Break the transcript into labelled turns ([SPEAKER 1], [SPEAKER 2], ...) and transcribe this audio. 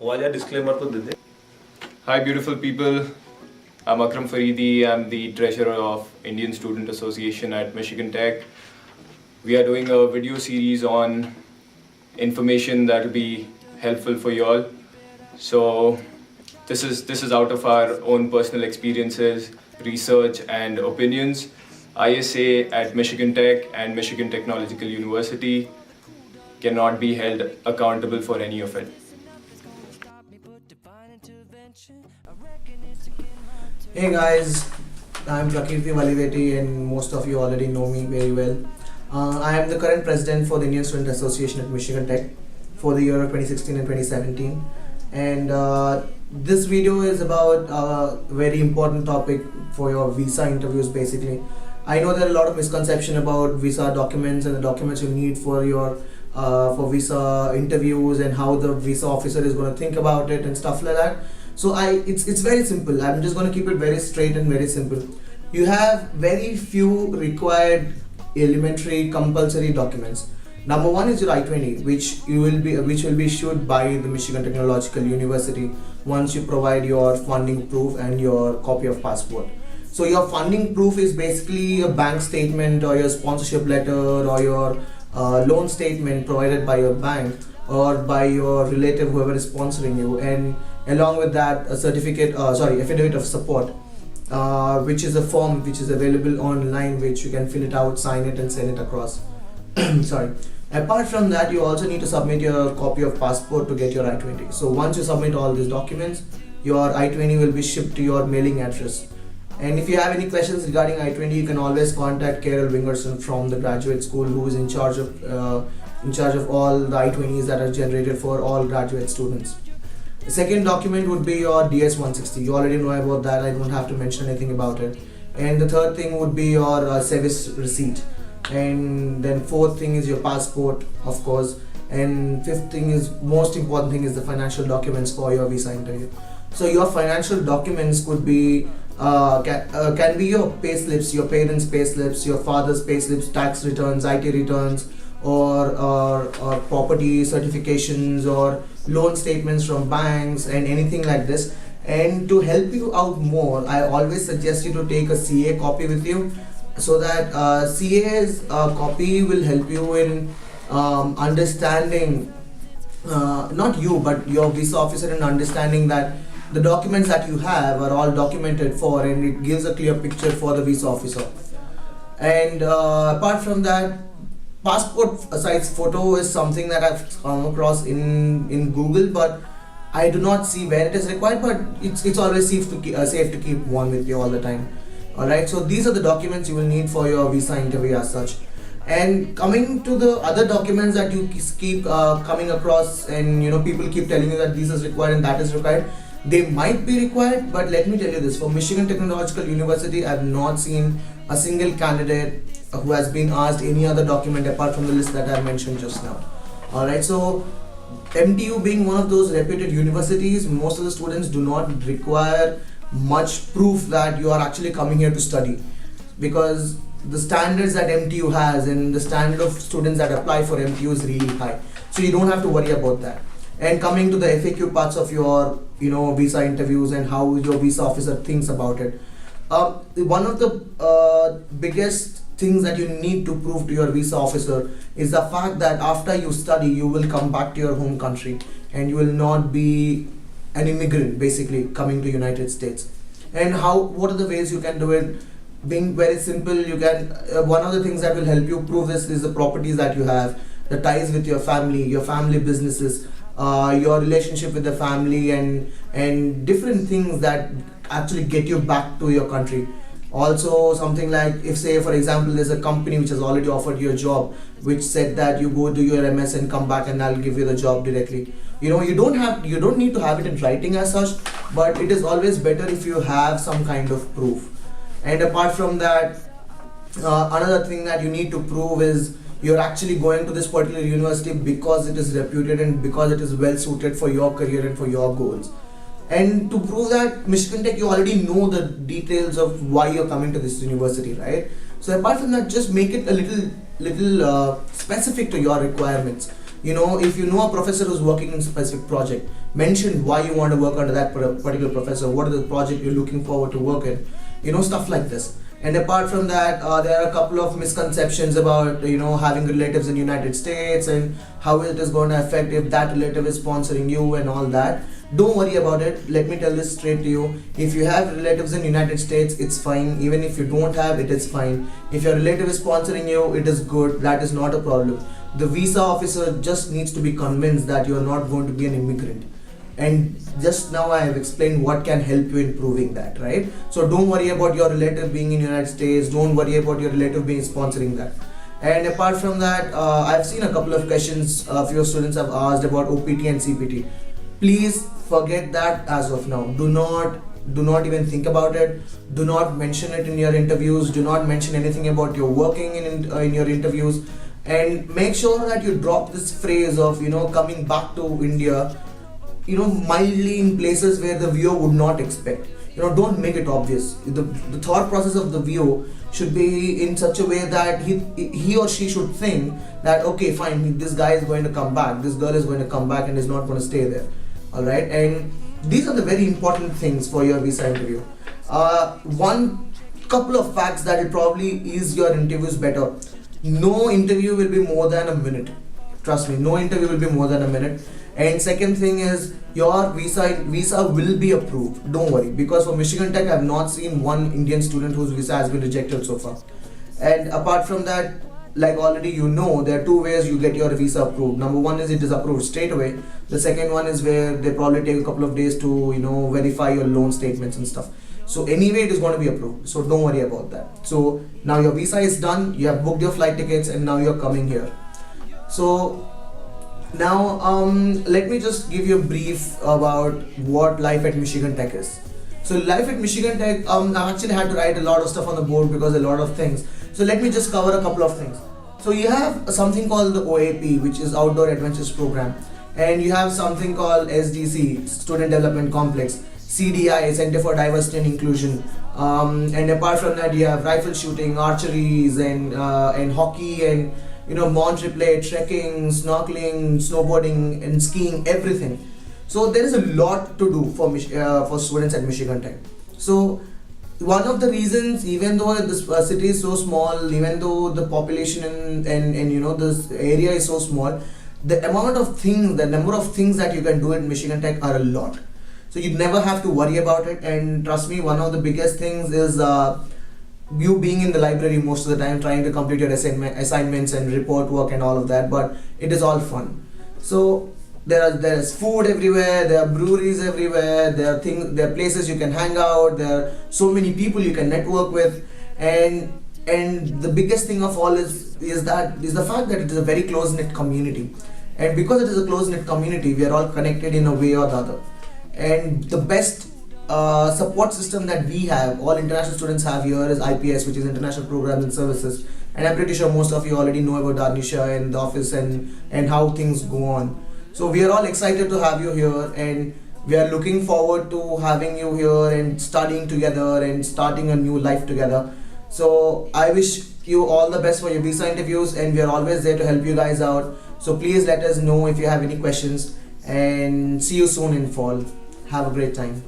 [SPEAKER 1] वाला disclaimer तो दे दे.
[SPEAKER 2] Hi, beautiful people. I'm Akram Faridi. I'm the treasurer of Indian Student Association at Michigan Tech. We are doing a video series on information that will be helpful for you all. So this is out of our own personal experiences, research, and opinions. ISA at Michigan Tech and Michigan Technological University cannot be held accountable for any of it.
[SPEAKER 3] Hey guys, I'm Prakirti Valiveti and most of you already know me very well. I am the current president for the Indian Student Association at Michigan Tech for the year of 2016 and 2017. And this video is about a very important topic for your visa interviews basically. I know there are a lot of misconception about visa documents and the documents you need for your for visa interviews and how the visa officer is going to think about it and stuff like that. So it's very simple. I'm just going to keep it very straight and very simple. You have very few required elementary compulsory documents. Number one is your I-20, which will be issued by the Michigan Technological University once you provide your funding proof and your copy of passport. So your funding proof is basically a bank statement or your sponsorship letter or your loan statement provided by your bank or by your relative, whoever is sponsoring you, and along with that a affidavit of support, which is a form which is available online, which you can fill it out, sign it, and send it across. Sorry. Apart from that, you also need to submit your copy of passport to get your I-20. So once you submit all these documents, your I-20 will be shipped to your mailing address. And if you have any questions regarding I-20, you can always contact Carol Wingerson from the graduate school, who is in charge of all the I-20s that are generated for all graduate students. The second document would be your DS-160. You already know about that. I don't have to mention anything about it. And the third thing would be your service receipt. And then fourth thing is your passport, of course. And fifth thing is, most important thing, is the financial documents for your visa interview. So your financial documents could be can be your pay slips, your parents' pay slips, your father's pay slips, tax returns, IT returns, or property certifications, or loan statements from banks, and anything like this. And to help you out more, I always suggest you to take a CA copy with you, so that CA's copy will help you in understanding, not you but your visa officer, in understanding that the documents that you have are all documented for, and it gives a clear picture for the visa officer. And apart from that, passport size photo is something that I've come across in Google, but I do not see where it is required, but it's always safe to keep one with you all the time. Alright, so these are the documents you will need for your visa interview as such. And coming to the other documents that you keep coming across, and people keep telling you that this is required and that is required, they might be required, but let me tell you this: for Michigan Technological University, I have not seen a single candidate who has been asked any other document apart from the list that I mentioned just now. Alright, so MTU being one of those reputed universities, most of the students do not require much proof that you are actually coming here to study, because the standards that MTU has and the standard of students that apply for MTU is really high. So you don't have to worry about that. And coming to the FAQ parts of your visa interviews and how your visa officer thinks about it, one of the biggest things that you need to prove to your visa officer is the fact that after you study, you will come back to your home country and you will not be an immigrant basically coming to United States. And what are the ways you can do it? Being very simple, you can one of the things that will help you prove this is the properties that you have, the ties with your family businesses, your relationship with the family, and different things that actually get you back to your country. Also, something like, if say for example there's a company which has already offered you a job, which said that you go do your MS and come back and I'll give you the job directly. You don't need to have it in writing as such, but it is always better if you have some kind of proof. And apart from that, another thing that you need to prove is you're actually going to this particular university because it is reputed and because it is well suited for your career and for your goals. And to prove that, Michigan Tech, you already know the details of why you're coming to this university, right? So apart from that, just make it a little specific to your requirements. If you know a professor who's working in a specific project, mention why you want to work under that particular professor, what is the project you're looking forward to work in, stuff like this. And apart from that, there are a couple of misconceptions about having relatives in United States and how it is going to affect if that relative is sponsoring you and all that. Don't worry about it. Let me tell this straight to you. If you have relatives in United States, it's fine. Even if you don't have, it is fine. If your relative is sponsoring you, it is good. That is not a problem. The visa officer just needs to be convinced that you are not going to be an immigrant. And just now I have explained what can help you in proving that, right? So don't worry about your relative being in United States. Don't worry about your relative being sponsoring that. And apart from that, I've seen a couple of questions a few students have asked about OPT and CPT. Please forget that as of now. Do not even think about it. Do not mention it in your interviews. Do not mention anything about your working in your interviews. And make sure that you drop this phrase of coming back to India, mildly in places where the viewer would not expect. Don't make it obvious. The thought process of the viewer should be in such a way that he or she should think that, okay, fine, this guy is going to come back, this girl is going to come back and is not going to stay there. Alright, and these are the very important things for your visa interview. One couple of facts that will probably ease your interviews better. No interview will be more than a minute. Trust me, no interview will be more than a minute. And second thing is, your visa will be approved. Don't worry, because for Michigan Tech, I have not seen one Indian student whose visa has been rejected so far. And apart from that, like already there are two ways you get your visa approved. Number one is it is approved straight away. The second one is where they probably take a couple of days to verify your loan statements and stuff. So anyway, it is going to be approved. So don't worry about that. So now your visa is done. You have booked your flight tickets, and now you're coming here. So now let me just give you a brief about what life at Michigan Tech is. So life at Michigan Tech, I actually had to write a lot of stuff on the board because a lot of things. So let me just cover a couple of things. So you have something called the OAP, which is Outdoor Adventures Program, and you have something called SDC, Student Development Complex, CDI, Center for Diversity and Inclusion, and apart from that, you have rifle shooting, archeries, and hockey, and mount replay, trekking, snorkeling, snowboarding, and skiing, everything. So there is a lot to do for students at Michigan Tech. So one of the reasons, even though this city is so small, even though the population and this area is so small, the number of things that you can do at Michigan Tech are a lot. So you never have to worry about it. And trust me, one of the biggest things is you being in the library most of the time, trying to complete your assignments and report work and all of that. But it is all fun. So there's food everywhere, there are breweries everywhere, there are places you can hang out, there are so many people you can network with, and the biggest thing of all is the fact that it is a very close-knit community. And because it is a close-knit community, we are all connected in a way or the other. And the best support system that we have, all international students have here, is IPS, which is International Programs and Services. And I'm pretty sure most of you already know about Darnisha and the office and how things go on. So we are all excited to have you here, and we are looking forward to having you here and studying together and starting a new life together. So I wish you all the best for your visa interviews, and we are always there to help you guys out. So please let us know if you have any questions, and see you soon in fall. Have a great time.